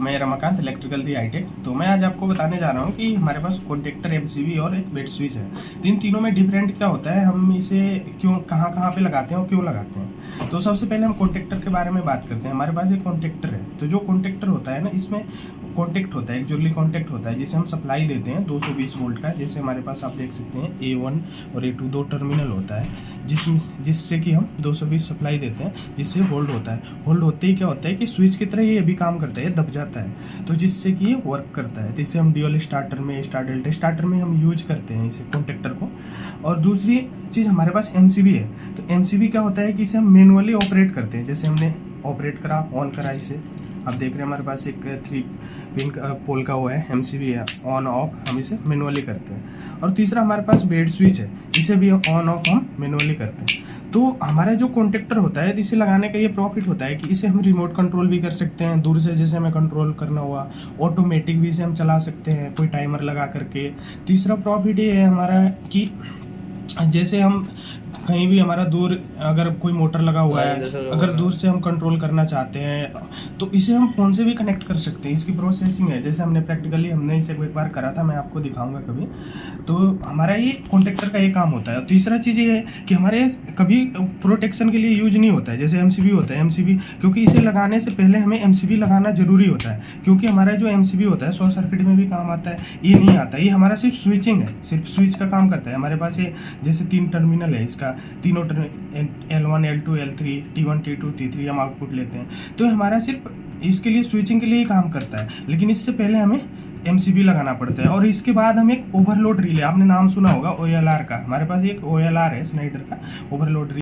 मैं रमाकांत, इलेक्ट्रिकल दी हाईटेक। तो मैं आज आपको बताने जा रहा हूँ कि हमारे पास कॉन्टेक्टर, एमसीबी और एक बेड स्विच है। इन तीनों में डिफरेंट क्या होता है, हम इसे क्यों कहाँ कहाँ पे लगाते हैं और क्यों लगाते हैं। तो सबसे पहले हम कॉन्टेक्टर के बारे में बात करते हैं। हमारे पास एक कॉन्टेक्टर है, तो जो कॉन्टेक्टर होता है ना, इसमें कॉन्टेक्ट होता है, एक जोली कॉन्टेक्ट होता है जिसे हम सप्लाई देते हैं 220 वोल्ट का। जैसे हमारे पास आप देख सकते हैं A1 और A2 दो टर्मिनल होता है जिससे कि हम 220 सप्लाई देते हैं, जिससे होल्ड होता है। होल्ड होते ही क्या होता है कि स्विच की तरह ये भी काम करता है, दब जाता है, तो जिससे कि ये वर्क करता है। तो इसे हम ड्यूअल स्टार्टर में, स्टार्टर में हम यूज करते हैं इसे कॉन्टेक्टर को। और दूसरी चीज़ हमारे पास एमसीबी है। तो एमसीबी क्या होता है कि इसे हम मैनुअली ऑपरेट करते हैं। जैसे हमने ऑपरेट करा, ऑन करा, इसे आप देख रहे हैं हमारे पास एक 3 पिन पोल का वो है, एमसीबी है, ऑन ऑफ हम इसे मैनुअली करते हैं। और तीसरा हमारे पास बेड स्विच है, इसे भी ऑन ऑफ हम मैनुअली करते हैं। तो हमारा जो कॉन्टेक्टर होता है, इसे लगाने का ये प्रॉफिट होता है कि इसे हम रिमोट कंट्रोल भी कर सकते हैं, दूर से जैसे हमें कंट्रोल करना हुआ। ऑटोमेटिक भी इसे हम चला सकते हैं कोई टाइमर लगा करके। तीसरा प्रॉफिट ये है हमारा कि जैसे हम कहीं भी हमारा दूर अगर कोई मोटर लगा हुआ है, अगर दूर से हम कंट्रोल करना चाहते हैं तो इसे हम फोन से भी कनेक्ट कर सकते हैं। इसकी प्रोसेसिंग है, जैसे हमने इसे एक बार करा था, मैं आपको दिखाऊंगा कभी। तो हमारा ये कॉन्टेक्टर का ये काम होता है। और तीसरा चीज़ ये है कि हमारे कभी प्रोटेक्शन के लिए यूज नहीं होता है, जैसे एमसीबी होता है। एमसीबी क्योंकि इसे लगाने से पहले हमें एमसीबी लगाना जरूरी होता है, क्योंकि हमारा जो एमसीबी होता है शॉर्ट सर्किट में भी काम आता है। ये नहीं आता, ये हमारा सिर्फ स्विचिंग है, सिर्फ स्विच का काम करता है। हमारे पास ये जैसे 3 टर्मिनल है, इसका तीनों L1, L2, L3, T1, T2, T3 हम आउटपुट लेते हैं। तो हमारा सिर्फ इसके लिए स्विचिंग के लिए ही काम करता है, लेकिन इससे पहले हमें एमसीबी लगाना पड़ता है। और इसके बाद हम एक ओवरलोड रिले, आपने नाम सुना होगा OLR का, हमारे पास एक OLR है स्नाइडर का ओवरलोड रिले।